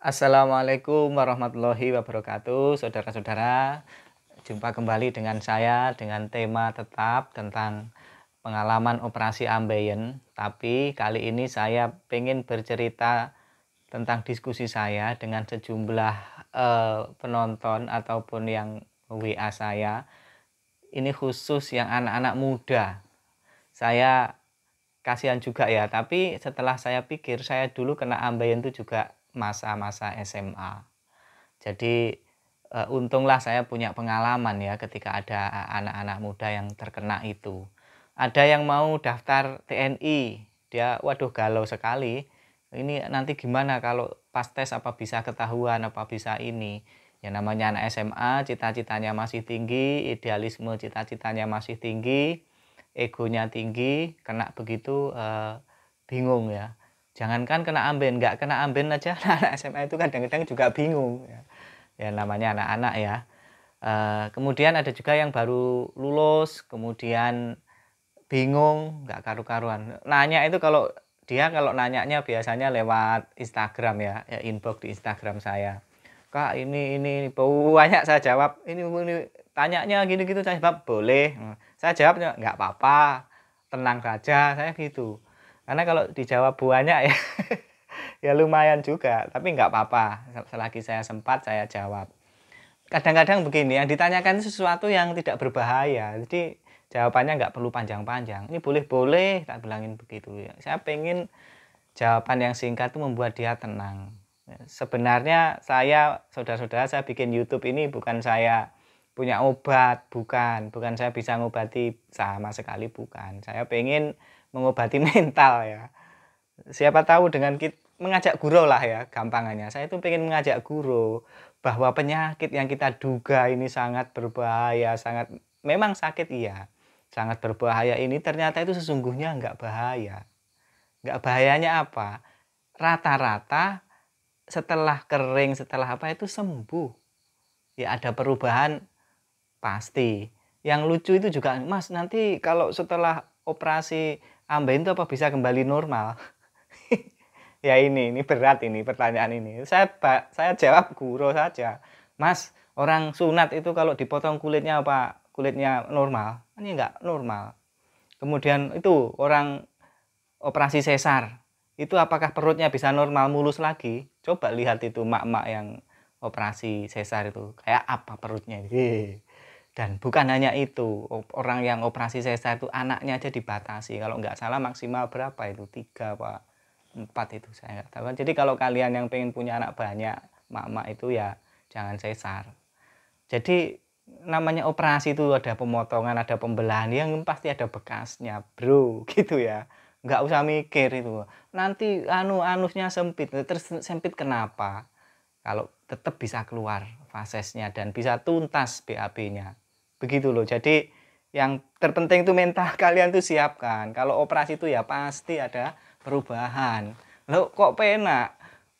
Assalamualaikum warahmatullahi wabarakatuh, saudara-saudara. Jumpa kembali dengan saya dengan tema tetap tentang pengalaman operasi ambeien. Tapi kali ini saya ingin bercerita tentang diskusi saya dengan sejumlah penonton ataupun yang WA saya. Ini khusus yang anak-anak muda. Saya kasihan juga ya, tapi setelah saya pikir saya dulu kena ambeien itu juga masa-masa SMA. Jadi untunglah saya punya pengalaman ya ketika ada anak-anak muda yang terkena itu. Ada yang mau daftar TNI, dia waduh galau sekali. Ini nanti gimana kalau pas tes apa bisa ketahuan, apa bisa ini. Ya namanya anak SMA, cita-citanya masih tinggi, idealisme cita-citanya masih tinggi, egonya tinggi, kena begitu bingung ya. Jangankan kena amben, nggak kena amben aja anak SMA itu kadang-kadang juga bingung ya. Ya namanya anak-anak ya. Kemudian ada juga yang baru lulus, kemudian bingung, nggak karu-karuan. Nanya itu kalau nanyanya biasanya lewat Instagram ya, inbox di Instagram saya. Kak ini banyak saya jawab, ini tanyanya gini gitu saya jawab boleh. Saya jawabnya nggak apa-apa, tenang saja, saya gitu. Karena kalau dijawab banyak ya ya lumayan juga, tapi nggak apa-apa, selagi saya sempat saya jawab. Kadang-kadang begini, yang ditanyakan sesuatu yang tidak berbahaya, jadi jawabannya nggak perlu panjang-panjang. Ini boleh-boleh, tak bilangin begitu ya. Saya pengen jawaban yang singkat itu membuat dia tenang. Sebenarnya saudara-saudara, saya bikin YouTube ini bukan saya punya obat, bukan saya bisa ngobati sama sekali, bukan. Saya pengen mengobati mental ya. Siapa tahu dengan mengajak guru lah ya, gampangannya. Saya itu pengen mengajak guru bahwa penyakit yang kita duga ini sangat berbahaya, memang sakit iya, sangat berbahaya ini ternyata itu sesungguhnya nggak bahaya. Nggak bahayanya apa? Rata-rata setelah kering, setelah apa itu sembuh. Ya ada perubahan pasti. Yang lucu itu juga, Mas, nanti kalau setelah operasi ambeien itu apa bisa kembali normal? Ya ini berat ini pertanyaan ini. Saya jawab guru saja. Mas, orang sunat itu kalau dipotong kulitnya apa kulitnya normal? Ini enggak normal. Kemudian itu orang operasi sesar. Itu apakah perutnya bisa normal mulus lagi? Coba lihat itu mak-mak yang operasi sesar itu. Kayak apa perutnya. Dan bukan hanya itu, orang yang operasi sesar itu anaknya aja dibatasi. Kalau nggak salah maksimal berapa itu? 3 apa 4 itu saya nggak tahu. Jadi kalau kalian yang pengen punya anak banyak, mak-mak itu ya jangan sesar. Jadi namanya operasi itu ada pemotongan, ada pembelahan yang pasti ada bekasnya, bro, gitu ya. Nggak usah mikir itu. Nanti anusnya sempit, terus sempit kenapa? Kalau tetap bisa keluar fasesnya dan bisa tuntas BAB-nya. Begitu loh. Jadi yang terpenting itu mental kalian tuh siapkan. Kalau operasi itu ya pasti ada perubahan. Loh kok penak?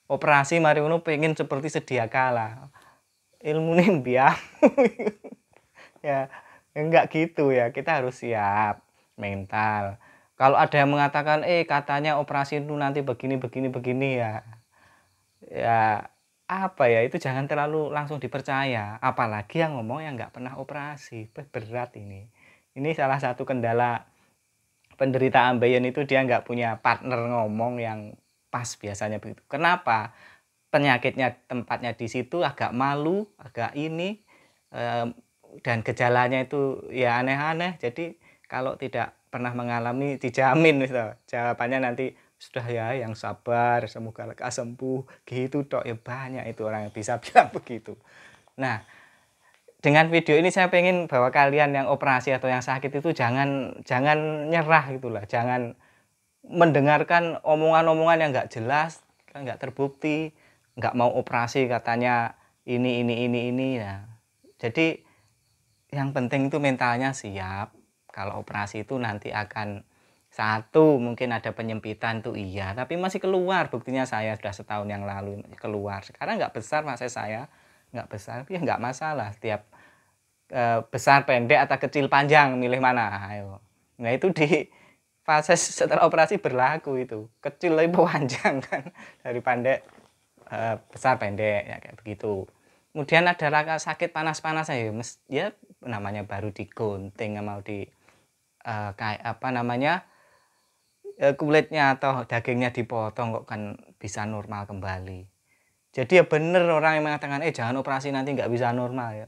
Operasi mari ngono pengen seperti sedia kala. Ilmune mbiar. Ya, enggak gitu ya. Kita harus siap mental. Kalau ada yang mengatakan, katanya operasi itu nanti begini begini begini ya. Ya apa ya, itu jangan terlalu langsung dipercaya. Apalagi yang ngomong yang nggak pernah operasi. Berat ini. Ini salah satu kendala penderita ambeien itu dia nggak punya partner ngomong yang pas biasanya begitu. Kenapa? Penyakitnya tempatnya di situ agak malu, agak ini, dan gejalanya itu ya aneh-aneh. Jadi kalau tidak pernah mengalami dijamin gitu. Jawabannya nanti sudah ya yang sabar, semoga lekas sembuh gitu tok ya banyak itu orang yang bisa bilang begitu. Nah, dengan video ini saya pengen bahwa kalian yang operasi atau yang sakit itu jangan nyerah gitulah, jangan mendengarkan omongan-omongan yang nggak jelas, kan nggak terbukti, nggak mau operasi katanya ini ya. Jadi yang penting itu mentalnya siap. Kalau operasi itu nanti akan satu mungkin ada penyempitan tuh iya, tapi masih keluar buktinya saya sudah setahun yang lalu keluar. Sekarang nggak besar masa saya nggak besar, ya nggak masalah. Setiap besar pendek atau kecil panjang milih mana? Ayo. Nah itu di fase setelah operasi berlaku itu kecil lebih panjang kan dari pendek besar pendek ya kayak begitu. Kemudian ada rasa sakit panas-panas ya namanya baru digunting mau kayak apa namanya, kulitnya atau dagingnya dipotong kok kan bisa normal kembali. Jadi ya bener orang yang mengatakan, jangan operasi nanti nggak bisa normal ya.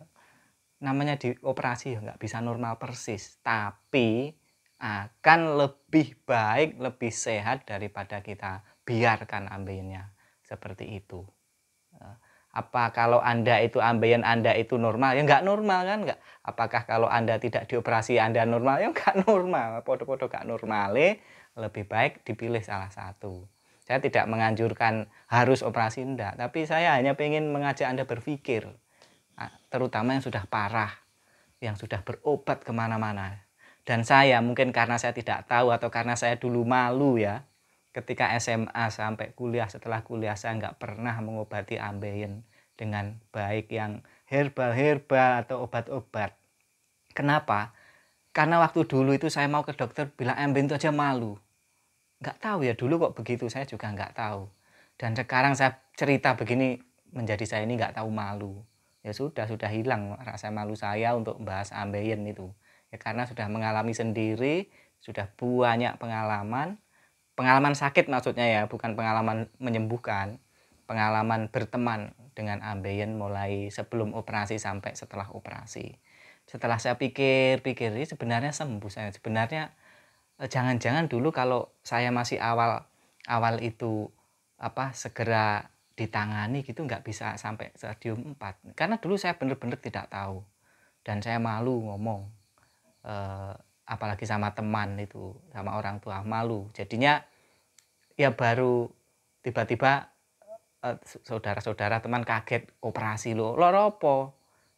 Namanya dioperasi ya nggak bisa normal persis, tapi akan lebih baik, lebih sehat daripada kita biarkan ambeien-nya seperti itu. Apa kalau Anda itu ambeien Anda itu normal? Ya nggak normal kan, nggak. Apakah kalau Anda tidak dioperasi Anda normal? Ya nggak normal, podo-podo nggak normale, lebih baik dipilih salah satu. Saya tidak menganjurkan harus operasi enggak, tapi saya hanya ingin mengajak Anda berpikir, terutama yang sudah parah, yang sudah berobat kemana-mana. Dan saya mungkin karena saya tidak tahu atau karena saya dulu malu ya, ketika SMA sampai kuliah, setelah kuliah saya nggak pernah mengobati ambeien dengan baik yang herbal-herbal atau obat-obat. Kenapa? Karena waktu dulu itu saya mau ke dokter bilang ambeien itu aja malu. Nggak tahu ya dulu kok begitu, saya juga nggak tahu. Dan sekarang saya cerita begini menjadi saya ini nggak tahu malu. Ya sudah hilang rasa malu saya untuk membahas ambeien itu. Ya karena sudah mengalami sendiri, sudah banyak pengalaman sakit maksudnya ya, bukan pengalaman menyembuhkan. Pengalaman berteman dengan ambeien mulai sebelum operasi sampai setelah operasi. Setelah saya pikir-pikir, ini sebenarnya sembuh saya. Sebenarnya jangan-jangan dulu kalau saya masih awal itu segera ditangani gitu nggak bisa sampai stadium 4. Karena dulu saya benar-benar tidak tahu dan saya malu ngomong, apalagi sama teman itu, sama orang tua, malu. Jadinya ya baru tiba-tiba saudara-saudara teman kaget, operasi lo apa?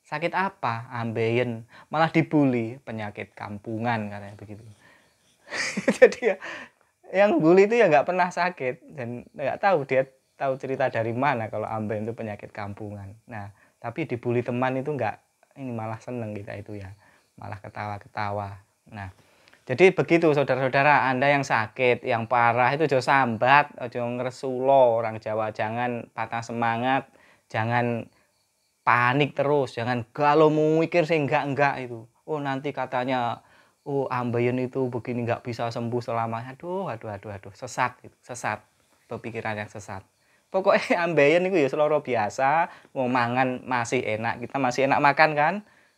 Sakit apa? Ambeien, malah dibully, penyakit kampungan katanya begitu. Jadi ya yang bully itu ya nggak pernah sakit dan nggak tahu dia tahu cerita dari mana kalau ambeien itu penyakit kampungan. Nah, tapi dibully teman itu nggak, ini malah seneng kita itu ya, malah ketawa-ketawa. Nah, jadi begitu saudara-saudara, Anda yang sakit, yang parah itu ojo sambat, ojo ngresulo, orang Jawa, jangan patah semangat, jangan panik terus, jangan galau mikir sih enggak itu. Oh nanti katanya ambeien itu begini nggak bisa sembuh selamanya. Aduh, sesat itu, sesat. Pemikiran yang sesat. Pokoknya ambeien itu ya seloro biasa, mau mangan masih enak, kita masih enak makan kan?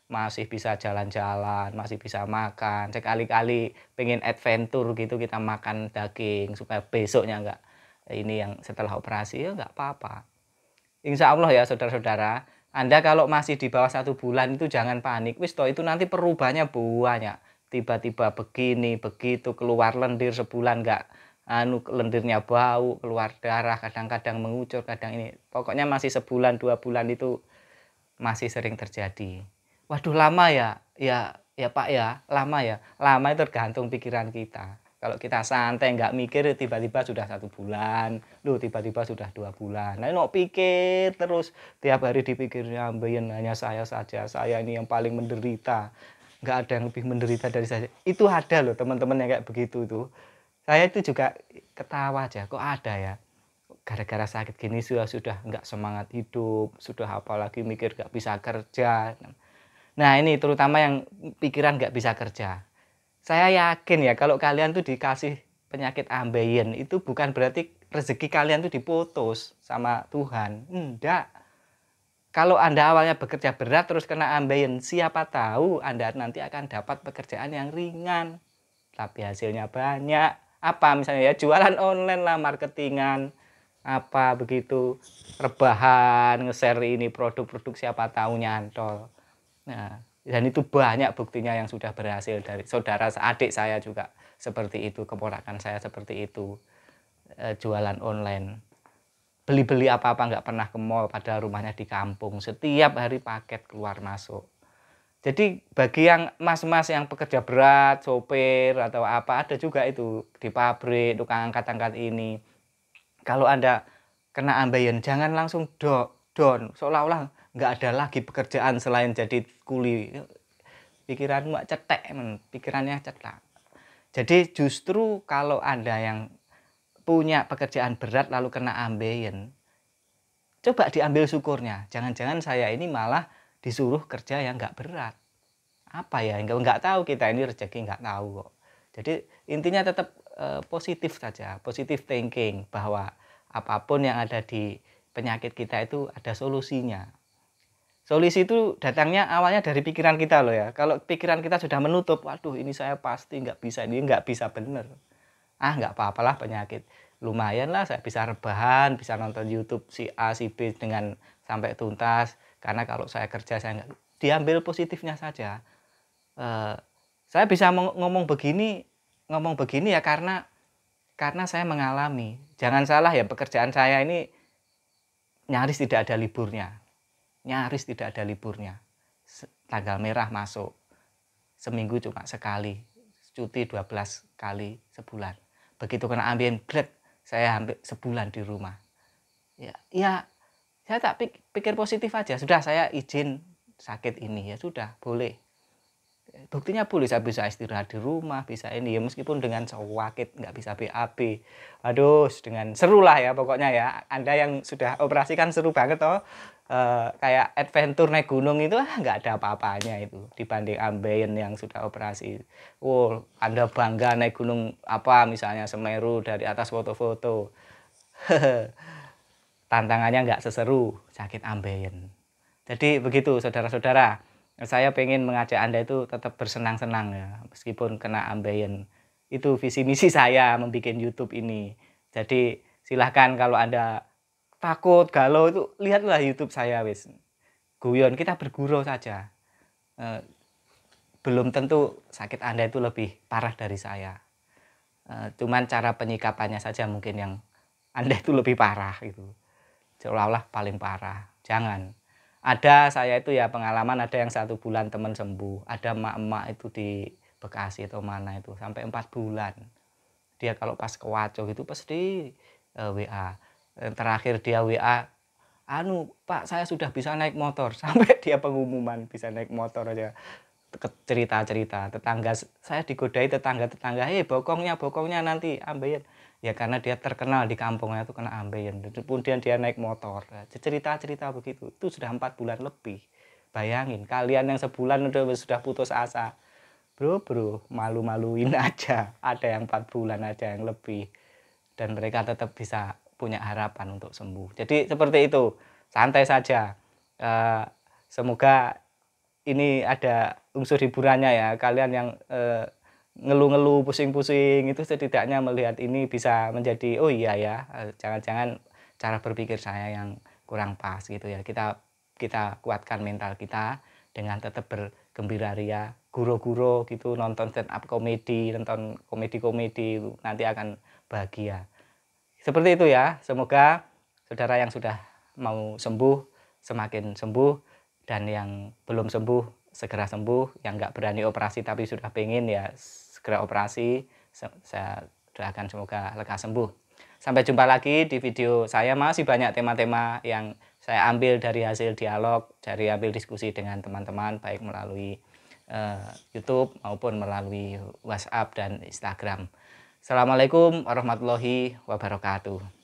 Masih bisa jalan-jalan, masih bisa makan. Sekali-kali pengen adventure gitu kita makan daging supaya besoknya enggak ini yang setelah operasi ya enggak apa-apa. Insya Allah ya saudara-saudara, Anda kalau masih di bawah 1 bulan itu jangan panik. Wis toh itu nanti perubahannya banyak. Tiba-tiba begini, begitu, keluar lendir sebulan enggak lendirnya bau, keluar darah, kadang-kadang mengucur, kadang ini. Pokoknya masih sebulan 2 bulan itu masih sering terjadi. Waduh lama ya? Ya Pak ya, lama ya. Lama itu tergantung pikiran kita. Kalau kita santai nggak mikir tiba-tiba sudah 1 bulan, tiba-tiba sudah 2 bulan. Nah, mau pikir terus tiap hari dipikirnya ambeien hanya saya saja, saya ini yang paling menderita. Nggak ada yang lebih menderita dari saya. Itu ada loh teman-teman yang kayak begitu tuh. Saya itu juga ketawa aja, kok ada ya. Gara-gara sakit gini sudah nggak semangat hidup, sudah apalagi mikir nggak bisa kerja. Nah ini terutama yang pikiran nggak bisa kerja. Saya yakin ya kalau kalian tuh dikasih penyakit ambeien itu bukan berarti rezeki kalian tuh diputus sama Tuhan. Enggak. Kalau Anda awalnya bekerja berat terus kena ambeien, siapa tahu Anda nanti akan dapat pekerjaan yang ringan. Tapi hasilnya banyak. Apa misalnya ya jualan online lah, marketingan, apa begitu, rebahan, nge-share ini produk-produk siapa tahu nyantol. Nah, dan itu banyak buktinya yang sudah berhasil dari saudara adik saya juga seperti itu, keponakan saya seperti itu, jualan online. Beli-beli apa-apa nggak pernah ke mall, padahal rumahnya di kampung. Setiap hari paket keluar masuk. Jadi bagi yang mas-mas yang pekerja berat, sopir atau apa, ada juga itu di pabrik, tukang angkat-angkat ini. Kalau Anda kena ambeien, jangan langsung down, seolah-olah nggak ada lagi pekerjaan selain jadi kuli. Pikiranmu cetek, pikirannya cetek. Jadi justru kalau Anda yang punya pekerjaan berat lalu kena ambeien, coba diambil syukurnya. Jangan-jangan saya ini malah disuruh kerja yang nggak berat. Apa ya, nggak tahu kita ini rezeki nggak tahu kok. Jadi intinya tetap positif saja, positive thinking bahwa apapun yang ada di penyakit kita itu ada solusinya. Solusi itu datangnya awalnya dari pikiran kita loh ya. Kalau pikiran kita sudah menutup, waduh ini saya pasti nggak bisa, ini nggak bisa bener. Ah nggak apa-apalah penyakit. Lumayan lah saya bisa rebahan, bisa nonton YouTube si A, si B dengan sampai tuntas. Karena kalau saya kerja saya nggak, diambil positifnya saja. Saya bisa ngomong begini ya karena saya mengalami. Jangan salah ya, pekerjaan saya ini nyaris tidak ada liburnya. Nyaris tidak ada liburnya. Tanggal merah masuk. Seminggu cuma sekali. Cuti 12 kali sebulan. Begitu kena ambien, blek, saya hampir sebulan di rumah. Ya saya tak pikir positif aja. Sudah saya izin sakit ini, ya sudah, boleh. Buktinya boleh, saya bisa istirahat di rumah, bisa ini ya, meskipun dengan sakit, nggak bisa BAB. Aduh, dengan seru lah ya pokoknya ya. Anda yang sudah operasi kan seru banget toh. Kayak adventure naik gunung itu nggak ada apa-apanya itu dibanding ambeien yang sudah operasi. Oh, Anda bangga naik gunung apa misalnya Semeru dari atas foto-foto. Tantangannya nggak seseru sakit ambeien. Jadi begitu saudara-saudara. Saya pengen mengajak Anda itu tetap bersenang-senang ya, meskipun kena ambeien. Itu visi misi saya membuat YouTube ini. Jadi silahkan kalau Anda takut, galau itu lihatlah YouTube saya wis. Guyon, kita bergurau saja. Belum tentu sakit Anda itu lebih parah dari saya. Cuman cara penyikapannya saja mungkin yang Anda itu lebih parah gitu. Seolah-olah paling parah. Jangan. Ada saya itu ya pengalaman, ada yang 1 bulan teman sembuh. Ada emak-emak itu di Bekasi atau mana itu sampai 4 bulan. Dia kalau pas kewaco gitu pasti WA. Terakhir dia WA, anu Pak saya sudah bisa naik motor. Sampai dia pengumuman bisa naik motor aja. Cerita-cerita tetangga saya digodai tetangga-tetangga, hei bokongnya nanti ambeien. Ya karena dia terkenal di kampungnya itu kena ambeien. Kemudian dia naik motor. Cerita-cerita begitu. Itu sudah 4 bulan lebih. Bayangin kalian yang sebulan sudah putus asa. Bro, malu-maluin aja. Ada yang 4 bulan aja yang lebih. Dan mereka tetap bisa punya harapan untuk sembuh. Jadi seperti itu. Santai saja. Semoga ini ada unsur hiburannya ya. Kalian yang ngeluh-ngeluh, pusing-pusing itu setidaknya melihat ini bisa menjadi oh iya ya, jangan-jangan cara berpikir saya yang kurang pas gitu ya. Kita kuatkan mental kita dengan tetap bergembira ria, guro-guro gitu, nonton stand up komedi, nonton komedi-komedi, nanti akan bahagia. Seperti itu ya. Semoga saudara yang sudah mau sembuh semakin sembuh, dan yang belum sembuh segera sembuh, yang nggak berani operasi tapi sudah pengen ya segera operasi. Saya doakan semoga lekas sembuh. Sampai jumpa lagi di video saya. Masih banyak tema-tema yang saya ambil dari hasil dialog, dari ambil diskusi dengan teman-teman baik melalui YouTube maupun melalui WhatsApp dan Instagram. Assalamualaikum warahmatullahi wabarakatuh.